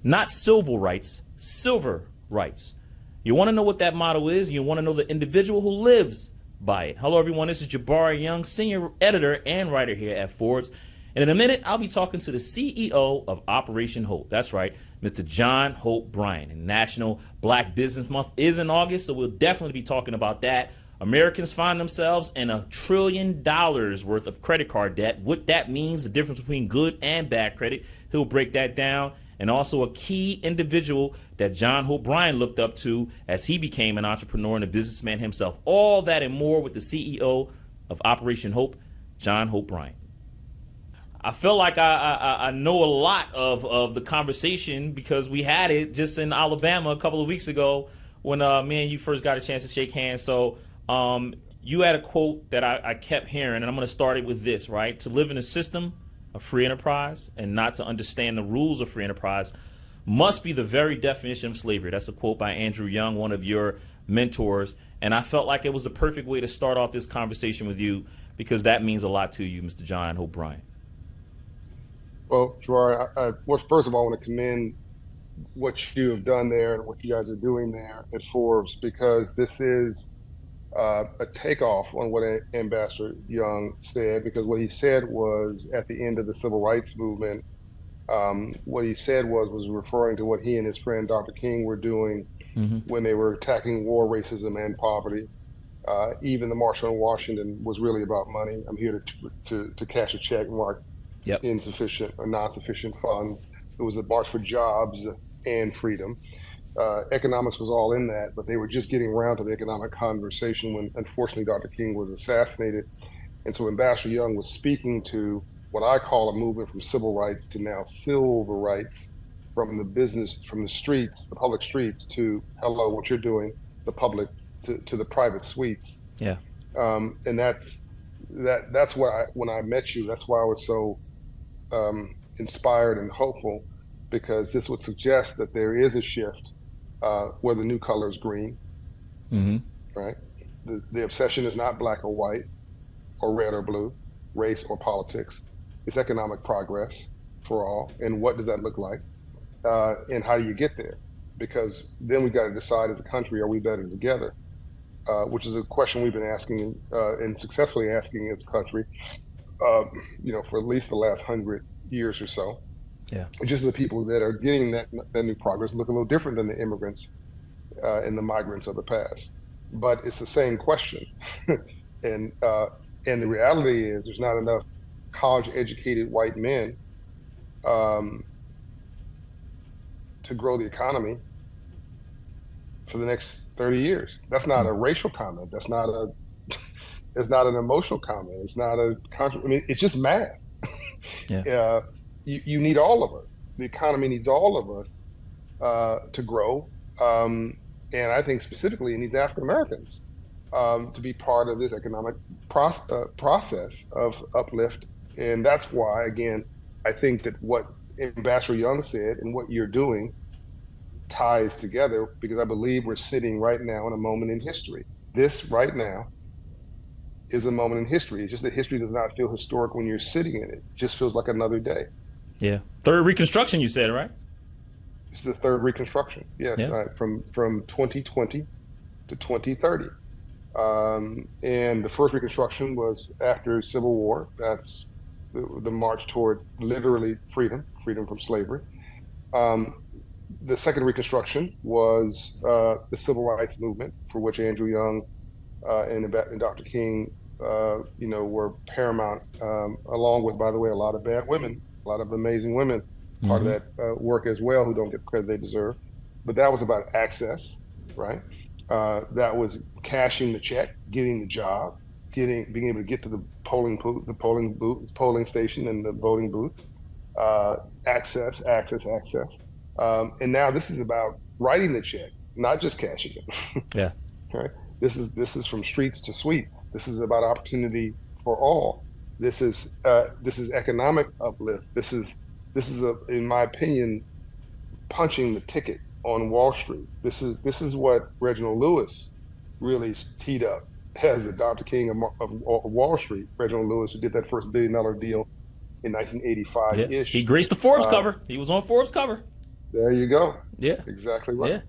not civil rights, silver rights. You want to know what that motto is? You want to know the individual who lives by it. Hello, everyone. This is Jabari Young, senior editor and writer here at Forbes. And in a minute, I'll be talking to the CEO of Operation Hope. That's right, Mr. John Hope Bryant. And National Black Business Month is in August, so we'll definitely be talking about that. Americans find themselves in $1 trillion worth of credit card debt. What that means, the difference between good and bad credit. He'll break that down. And also a key individual that John Hope Bryant looked up to as he became an entrepreneur and a businessman himself. All that and more with the CEO of Operation Hope, John Hope Bryant. I feel like I know a lot of the conversation because we had it just in Alabama a couple of weeks ago when me and you first got a chance to shake hands. So you had a quote that I kept hearing, and I'm going to start it with this, right? To live in a system of free enterprise and not to understand the rules of free enterprise must be the very definition of slavery. That's a quote by Andrew Young, one of your mentors. And I felt like it was the perfect way to start off this conversation with you because that means a lot to you, Mr. John Hope Bryant. Well, Jabari, first of all, I want to commend what you have done there and what you guys are doing there at Forbes, because this is a takeoff on what Ambassador Young said, because what he said was at the end of the civil rights movement, what he said was referring to what he and his friend Dr. King were doing when they were attacking war, racism, and poverty. Even the March on Washington was really about money. I'm here to cash a check, mark insufficient or non-sufficient funds. It was a march for jobs and freedom. Economics was all in that, but they were just getting around to the economic conversation when, unfortunately, Dr. King was assassinated. And so Ambassador Young was speaking to what I call a movement from civil rights to now silver rights, from the business, from the streets, the public streets, to hello, what you're doing, the public, to the private suites. Yeah. And that's why when I met you, that's why I was so inspired and hopeful, because this would suggest that there is a shift where the new color is green, right? The obsession is not black or white or red or blue, race or politics. It's economic progress for all. And what does that look like? And how do you get there? Because then we've got to decide as a country, are we better together? Which is a question we've been asking and successfully asking as a country, for at least the last 100 years or so. Yeah. Just the people that are getting that new progress look a little different than the immigrants and the migrants of the past. But it's the same question. And the reality is there's not enough college-educated white men to grow the economy for the next 30 years. That's not a racial comment. That's not it's not an emotional comment. It's not it's just math. Yeah. You need all of us. The economy needs all of us to grow. And I think specifically it needs African Americans to be part of this economic process of uplift. And that's why, again, I think that what Ambassador Young said and what you're doing ties together, because I believe we're sitting right now in a moment in history. This right now is a moment in history. It's just that history does not feel historic when you're sitting in it. It just feels like another day. Yeah. Third Reconstruction, you said, right? This is the third Reconstruction. Yes. Yeah. From 2020 to 2030. And the first Reconstruction was after Civil War. That's the march toward literally freedom from slavery. The second Reconstruction was the Civil Rights Movement, for which Andrew Young and Dr. King, were paramount, along with, by the way, a lot of bad women, a lot of amazing women, part of that work as well, who don't get the credit they deserve. But that was about access, right? That was cashing the check, getting the job, being able to get to the polling station and the voting booth. Access. And now this is about writing the check, not just cashing it. Yeah. Right. This is from streets to suites. This is about opportunity for all. This is economic uplift. This is in my opinion, punching the ticket on Wall Street. This is what Reginald Lewis really teed up as the Dr. King of Wall Street. Reginald Lewis, who did that first $1 billion deal in 1985-ish. Yeah. He graced the Forbes cover. He was on Forbes cover. There you go. Yeah. Exactly right. Yeah.